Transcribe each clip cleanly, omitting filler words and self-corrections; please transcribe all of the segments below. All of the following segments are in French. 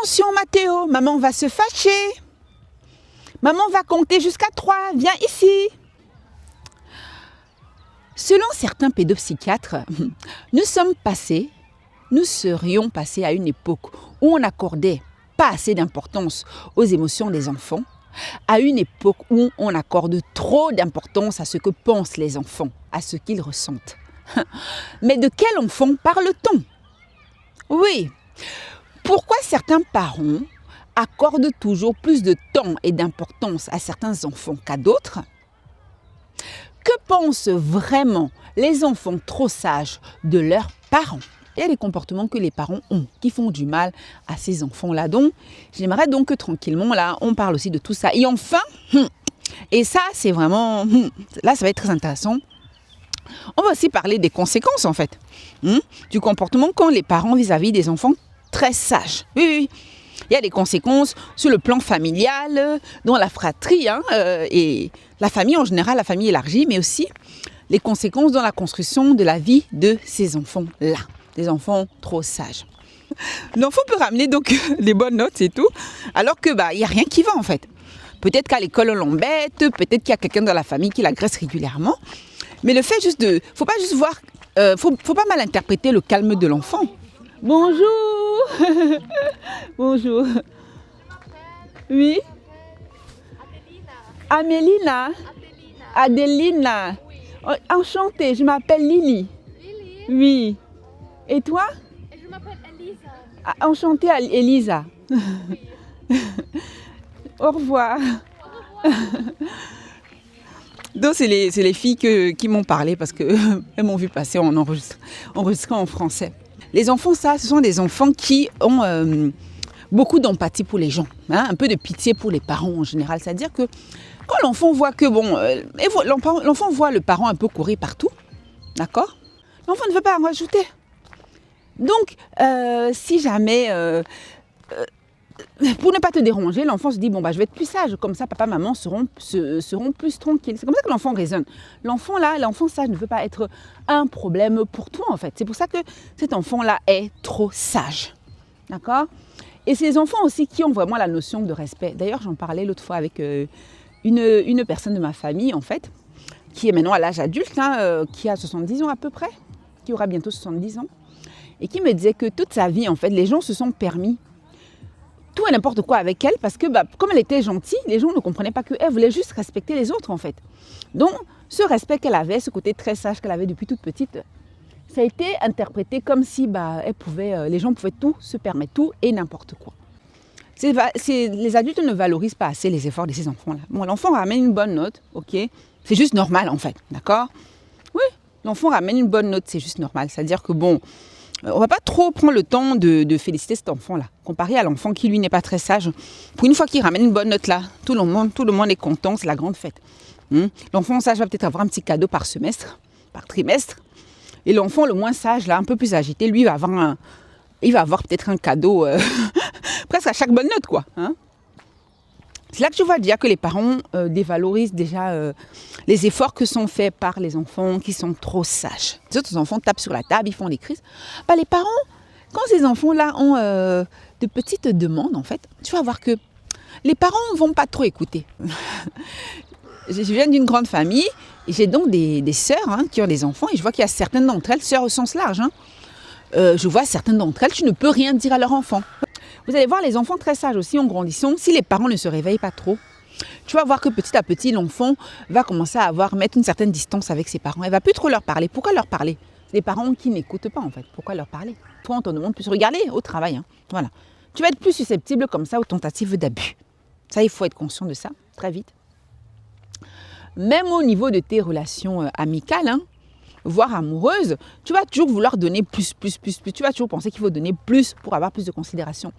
Attention Mathéo, maman va se fâcher. Maman va compter jusqu'à 3, viens ici. Selon certains pédopsychiatres, nous serions passés à une époque où on n'accordait pas assez d'importance aux émotions des enfants, à une époque où on accorde trop d'importance à ce que pensent les enfants, à ce qu'ils ressentent. Mais de quel enfant parle-t-on? Oui, pourquoi certains parents accordent toujours plus de temps et d'importance à certains enfants qu'à d'autres? Que pensent vraiment les enfants trop sages de leurs parents? Il y a des comportements que les parents ont qui font du mal à ces enfants-là. Donc, j'aimerais donc que tranquillement, là, on parle aussi de tout ça. Et enfin, et ça, c'est vraiment, là, ça va être très intéressant. On va aussi parler des conséquences, en fait, du comportement qu'ont les parents vis-à-vis des enfants très sages. Oui, oui, oui. Il y a des conséquences sur le plan familial, dans la fratrie, et la famille en général, la famille élargie, mais aussi les conséquences dans la construction de la vie de ces enfants-là, des enfants trop sages. L'enfant peut ramener donc des bonnes notes et tout, alors que il n'y a rien qui va en fait. Peut-être qu'à l'école on l'embête, peut-être qu'il y a quelqu'un dans la famille qui l'agresse régulièrement, mais le fait juste de, faut pas juste voir, faut pas mal interpréter le calme de l'enfant. Bonjour. Bonjour. Oui. Amélina. Adélina. Oh, enchantée, je m'appelle Lily. Lily? Oui. Et toi? Et je m'appelle Elisa. Ah, enchantée Elisa. Au revoir. Donc c'est les filles qui m'ont parlé parce qu'elles m'ont vu passer en enregistrant en français. Les enfants, ça, ce sont des enfants qui ont beaucoup d'empathie pour les gens, un peu de pitié pour les parents en général. C'est-à-dire que quand l'enfant voit que, l'enfant voit le parent un peu courir partout, d'accord? L'enfant ne veut pas en rajouter. Donc, si jamais, pour ne pas te déranger, l'enfant se dit, je vais être plus sage, comme ça papa, maman seront plus tranquilles. C'est comme ça que l'enfant raisonne. L'enfant sage ne veut pas être un problème pour toi en fait. C'est pour ça que cet enfant-là est trop sage. D'accord? Et ces enfants aussi qui ont vraiment la notion de respect. D'ailleurs, j'en parlais l'autre fois avec une personne de ma famille en fait, qui est maintenant à l'âge adulte, qui a 70 ans à peu près, qui aura bientôt 70 ans, et qui me disait que toute sa vie en fait, les gens se sont permis tout et n'importe quoi avec elle parce que comme elle était gentille, les gens ne comprenaient pas qu'elle voulait juste respecter les autres en fait. Donc ce respect qu'elle avait, ce côté très sage qu'elle avait depuis toute petite, ça a été interprété comme si les gens pouvaient tout se permettre, tout et n'importe quoi. Les adultes ne valorisent pas assez les efforts de ces enfants-là. Bon, l'enfant ramène une bonne note, ok, c'est juste normal en fait, d'accord? Oui, l'enfant ramène une bonne note, c'est juste normal, c'est-à-dire que on ne va pas trop prendre le temps de féliciter cet enfant-là, comparé à l'enfant qui, lui, n'est pas très sage. Pour une fois qu'il ramène une bonne note là, tout le monde est content, c'est la grande fête. L'enfant sage va peut-être avoir un petit cadeau par semestre, par trimestre. Et l'enfant le moins sage, là, un peu plus agité, lui, il va avoir peut-être un cadeau presque à chaque bonne note, quoi. C'est là que tu vas dire que les parents dévalorisent déjà les efforts que sont faits par les enfants qui sont trop sages. Les autres enfants tapent sur la table, ils font des crises. Les parents, quand ces enfants-là ont de petites demandes, en fait, tu vas voir que les parents ne vont pas trop écouter. Je viens d'une grande famille et j'ai donc des sœurs qui ont des enfants et je vois qu'il y a certaines d'entre elles, sœurs au sens large, je vois certaines d'entre elles, tu ne peux rien dire à leur enfant. Vous allez voir les enfants très sages aussi en grandissant, si les parents ne se réveillent pas trop, tu vas voir que petit à petit, l'enfant va commencer à mettre une certaine distance avec ses parents. Elle ne va plus trop leur parler. Pourquoi leur parler? Les parents qui n'écoutent pas en fait. Pourquoi leur parler? Toi, on te demande plus. Regardez au travail. Voilà. Tu vas être plus susceptible comme ça aux tentatives d'abus. Ça, il faut être conscient de ça très vite. Même au niveau de tes relations amicales, voire amoureuses, tu vas toujours vouloir donner plus. Tu vas toujours penser qu'il faut donner plus pour avoir plus de considération.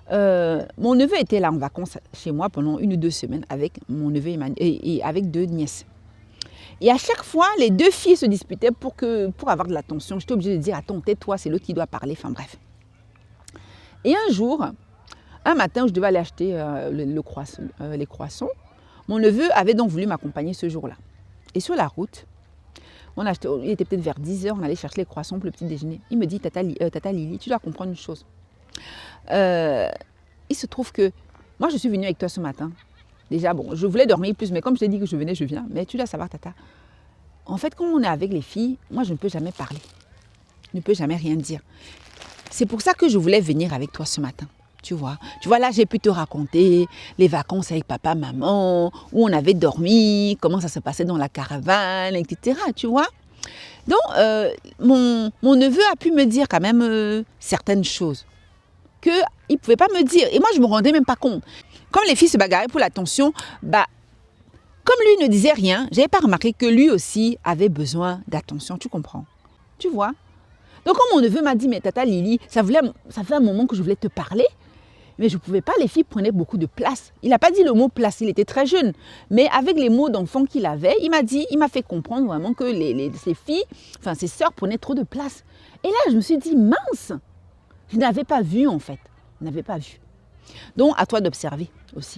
Mon neveu était là en vacances chez moi pendant 1 ou 2 semaines avec mon neveu et avec 2 nièces. Et à chaque fois, les 2 filles se disputaient pour avoir de l'attention. J'étais obligée de dire, attends, tais-toi, c'est l'autre qui doit parler. Enfin bref. Et un matin où je devais aller acheter les croissants, mon neveu avait donc voulu m'accompagner ce jour-là. Et sur la route, il était peut-être vers 10h, on allait chercher les croissants pour le petit déjeuner. Il me dit, Tata Lily, tu dois comprendre une chose. il se trouve que moi, je suis venue avec toi ce matin. Déjà, bon, je voulais dormir plus, mais comme je t'ai dit que je venais, je viens. Mais tu dois savoir, Tata, en fait, quand on est avec les filles, moi, je ne peux jamais parler. Je ne peux jamais rien dire. C'est pour ça que je voulais venir avec toi ce matin. Tu vois, là, j'ai pu te raconter les vacances avec papa, maman, où on avait dormi, comment ça se passait dans la caravane, etc. Tu vois. Donc, mon neveu a pu me dire quand même certaines choses qu'il ne pouvait pas me dire. Et moi, je ne me rendais même pas compte. Comme les filles se bagarraient pour l'attention, comme lui ne disait rien, je n'avais pas remarqué que lui aussi avait besoin d'attention. Tu comprends? Tu vois? Donc, quand mon neveu m'a dit, mais Tata Lily, ça fait un moment que je voulais te parler, mais je ne pouvais pas, les filles prenaient beaucoup de place. Il n'a pas dit le mot place, il était très jeune. Mais avec les mots d'enfant qu'il avait, il m'a fait comprendre vraiment que ses filles, enfin ses sœurs prenaient trop de place. Et là, je me suis dit, mince, je n'avais pas vu en fait. Je n'avais pas vu. Donc, à toi d'observer aussi.